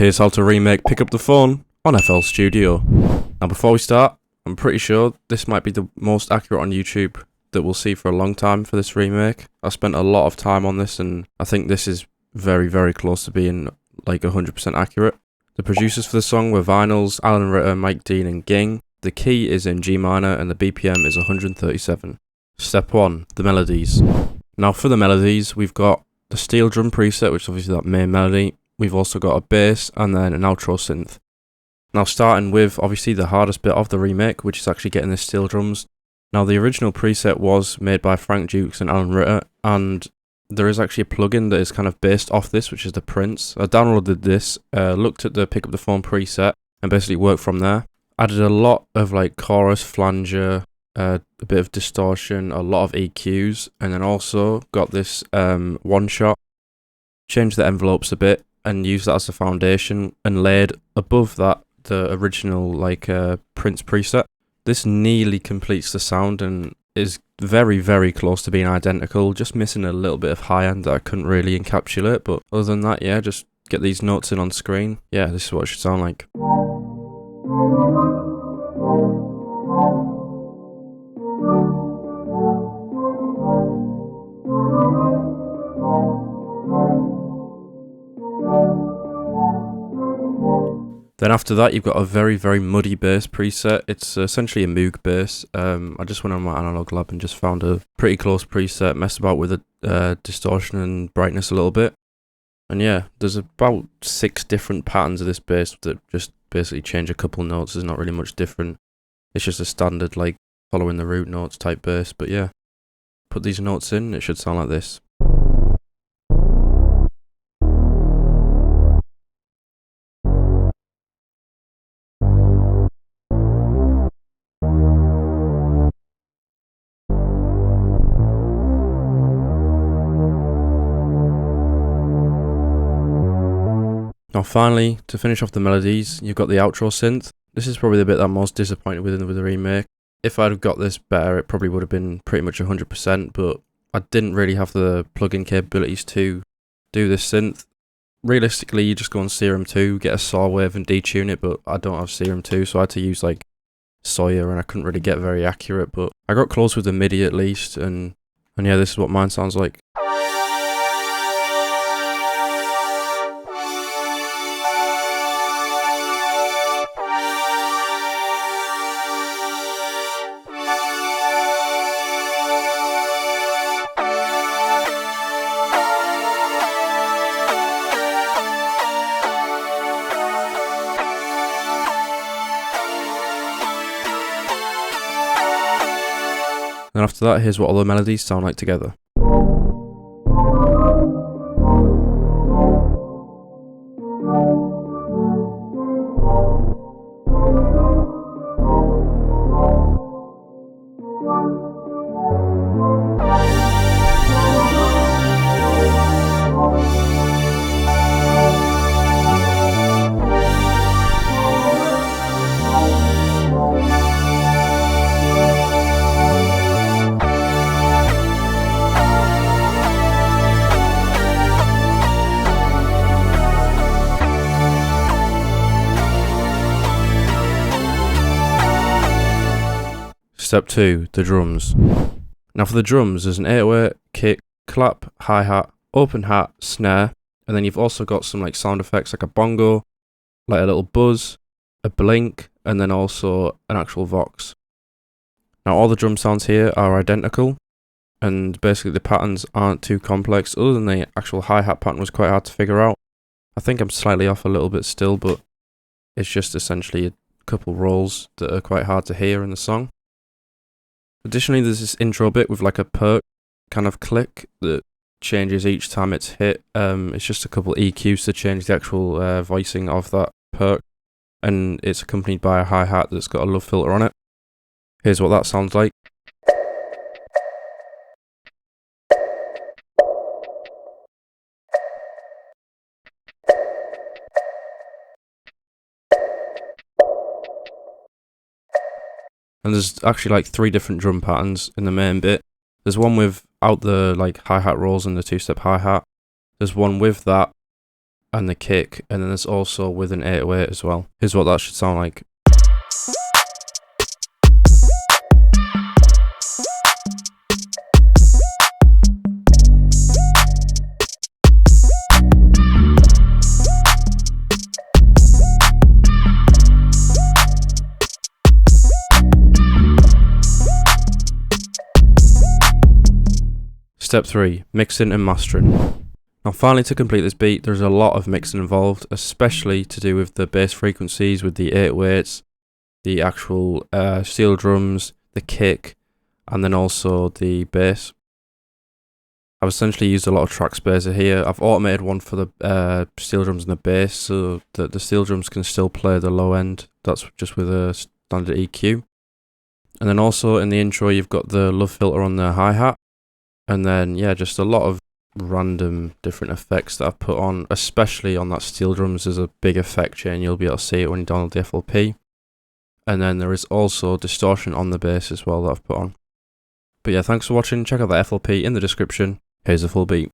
Here's how to remake Pick Up the Phone on FL Studio. Now before we start, I'm pretty sure this might be the most accurate on YouTube that we'll see for a long time for this remake. I spent a lot of time on this and I think this is very, very close to being like 100% accurate. The producers for the song were Vinyls, Alan Ritter, Mike Dean and Ging. The key is in G minor and the BPM is 137. Step 1, the melodies. Now for the melodies, we've got the steel drum preset, which is obviously that main melody. We've also got a bass and then an outro synth. Now starting with obviously the hardest bit of the remake, which is actually getting the steel drums. Now the original preset was made by Frank Dukes and Alan Ritter, and there is actually a plugin that is kind of based off this, which is the Prince. I downloaded this, looked at the Pick Up the Phone preset and basically worked from there. Added a lot of like chorus, flanger, a bit of distortion, a lot of EQs, and then also got this one shot, changed the envelopes a bit and used that as a foundation and laid above that the original like Prince preset. This nearly completes the sound and is very, very close to being identical, just missing a little bit of high end that I couldn't really encapsulate, but other than that, yeah, just get these notes in on screen. Yeah, this is what it should sound like. Then after that, you've got a very, very muddy bass preset. It's essentially a Moog bass. I just went on my analog lab and just found a pretty close preset, messed about with the distortion and brightness a little bit. And yeah, there's about 6 different patterns of this bass that just basically change a couple notes. There's not really much different. It's just a standard, like, following the root notes type bass. But yeah, put these notes in, it should sound like this. Now finally, to finish off the melodies, you've got the outro synth. This is probably the bit that I'm most disappointed with the remake. If I'd have got this better, it probably would have been pretty much 100%, but I didn't really have the plugin capabilities to do this synth. Realistically, you just go on Serum 2, get a saw wave and detune it, but I don't have Serum 2, so I had to use like Sawyer and I couldn't really get very accurate, but I got close with the MIDI at least, and yeah, this is what mine sounds like. And after that, here's what all the melodies sound like together. Step 2, the drums. Now for the drums, there's an 808, kick, clap, hi-hat, open hat, snare, and then you've also got some like sound effects like a bongo, like a little buzz, a blink, and then also an actual vox. Now all the drum sounds here are identical, and basically the patterns aren't too complex, other than the actual hi-hat pattern was quite hard to figure out. I think I'm slightly off a little bit still, but it's just essentially a couple rolls that are quite hard to hear in the song. Additionally, there's this intro bit with like a perk kind of click that changes each time it's hit. It's just a couple EQs to change the actual voicing of that perk, and it's accompanied by a hi-hat that's got a love filter on it. Here's what that sounds like. And there's actually like 3 different drum patterns in the main bit. There's one without the like hi-hat rolls and the 2-step hi-hat. There's one with that, and the kick, and then there's also with an 808 as well. Here's what that should sound like. Step 3. Mixing and mastering. Now finally, to complete this beat, there's a lot of mixing involved, especially to do with the bass frequencies, with the 808s, the actual steel drums, the kick, and then also the bass. I've essentially used a lot of track spacer here. I've automated one for the steel drums and the bass, so that the steel drums can still play the low end. That's just with a standard EQ. And then also in the intro, you've got the love filter on the hi-hat. And then, yeah, just a lot of random different effects that I've put on, especially on that steel drums. There's a big effect chain, you'll be able to see it when you download the FLP. And then there is also distortion on the bass as well that I've put on. But yeah, thanks for watching. Check out the FLP in the description. Here's the full beat.